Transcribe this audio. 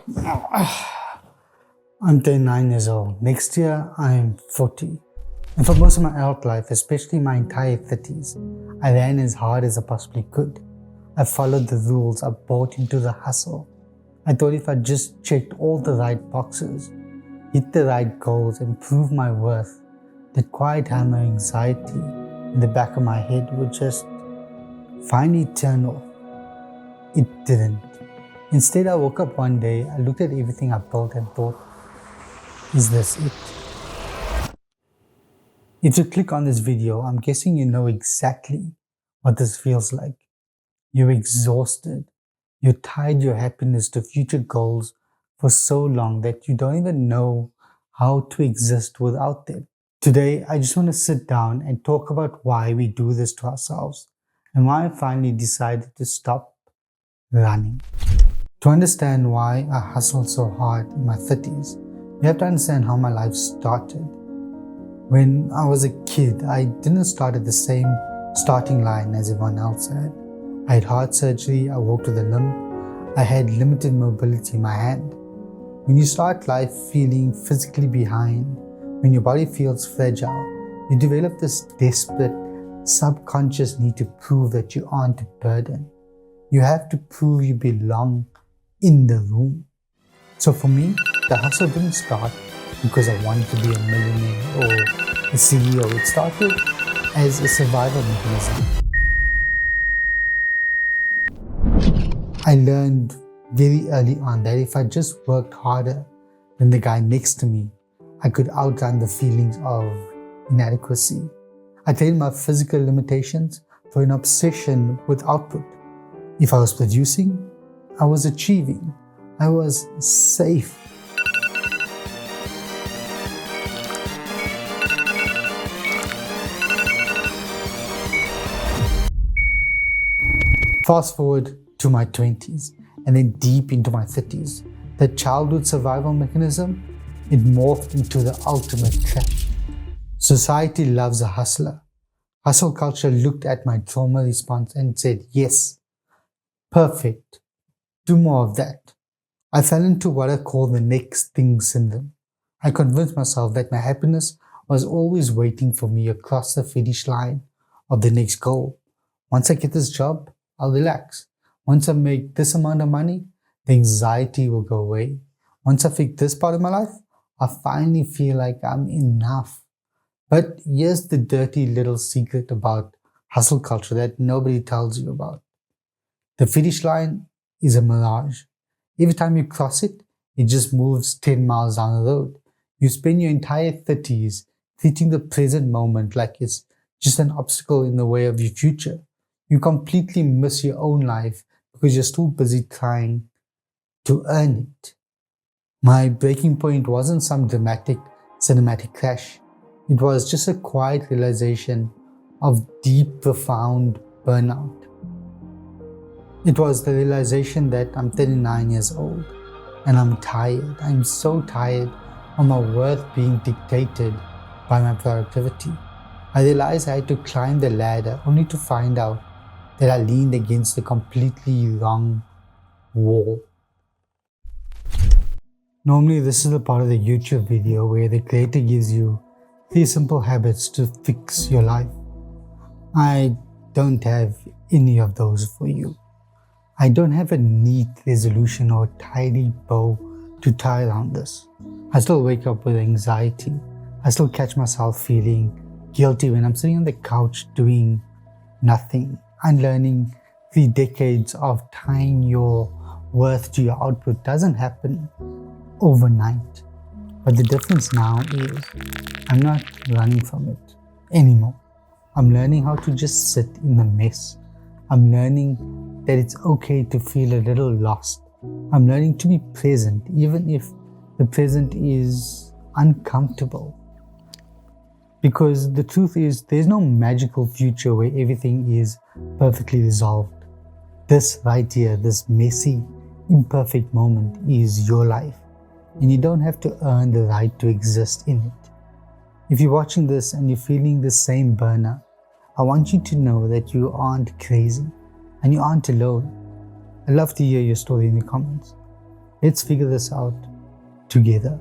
I'm 39 years old. Next year, I'm 40. And for most of my adult life, especially my entire 30s, I ran as hard as I possibly could. I followed the rules. I bought into the hustle. I thought if I just checked all the right boxes, hit the right goals, and proved my worth, that quiet hammer anxiety in the back of my head would just finally turn off. It didn't. Instead, I woke up one day, I looked at everything I built and thought, is this it? If you click on this video, I'm guessing you know exactly what this feels like. You're exhausted. You tied your happiness to future goals for so long that you don't even know how to exist without them. Today, I just want to sit down and talk about why we do this to ourselves and why I finally decided to stop running. To understand why I hustled so hard in my 30s, you have to understand how my life started. When I was a kid, I didn't start at the same starting line as everyone else had. I had heart surgery, I walked with a limp, I had limited mobility in my hand. When you start life feeling physically behind, when your body feels fragile, you develop this desperate, subconscious need to prove that you aren't a burden. You have to prove you belong in the room. So for me, the hustle didn't start because I wanted to be a millionaire or a CEO. It started as a survival mechanism. I learned very early on that if I just worked harder than the guy next to me, I could outrun the feelings of inadequacy. I traded my physical limitations for an obsession with output. If I was producing, I was achieving. I was safe. Fast forward to my 20s and then deep into my 30s. The childhood survival mechanism, it morphed into the ultimate trap. Society loves a hustler. Hustle culture looked at my trauma response and said, yes, perfect, do more of that. I fell into what I call the next thing syndrome. I convinced myself that my happiness was always waiting for me across the finish line of the next goal. Once I get this job, I'll relax. Once I make this amount of money, the anxiety will go away. Once I fix this part of my life, I finally feel like I'm enough. But here's the dirty little secret about hustle culture that nobody tells you about. The finish line is a mirage. Every time you cross it, it just moves 10 miles down the road. You spend your entire 30s treating the present moment like it's just an obstacle in the way of your future. You completely miss your own life because you're still busy trying to earn it. My breaking point wasn't some dramatic cinematic crash. It was just a quiet realization of deep, profound burnout. It was the realization that I'm 39 years old and I'm tired. I'm so tired of my worth being dictated by my productivity. I realized I had to climb the ladder only to find out that I leaned against the completely wrong wall. Normally, this is the part of the YouTube video where the creator gives you 3 simple habits to fix your life. I don't have any of those for you. I don't have a neat resolution or a tidy bow to tie around this. I still wake up with anxiety. I still catch myself feeling guilty when I'm sitting on the couch doing nothing. Unlearning 3 decades of tying your worth to your output doesn't happen overnight. But the difference now is I'm not running from it anymore. I'm learning how to just sit in the mess. I'm learning that it's okay to feel a little lost. I'm learning to be present, even if the present is uncomfortable. Because the truth is, there's no magical future where everything is perfectly resolved. This right here, this messy, imperfect moment is your life. And you don't have to earn the right to exist in it. If you're watching this and you're feeling the same burnout, I want you to know that you aren't crazy and you aren't alone. I'd love to hear your story in the comments. Let's figure this out together.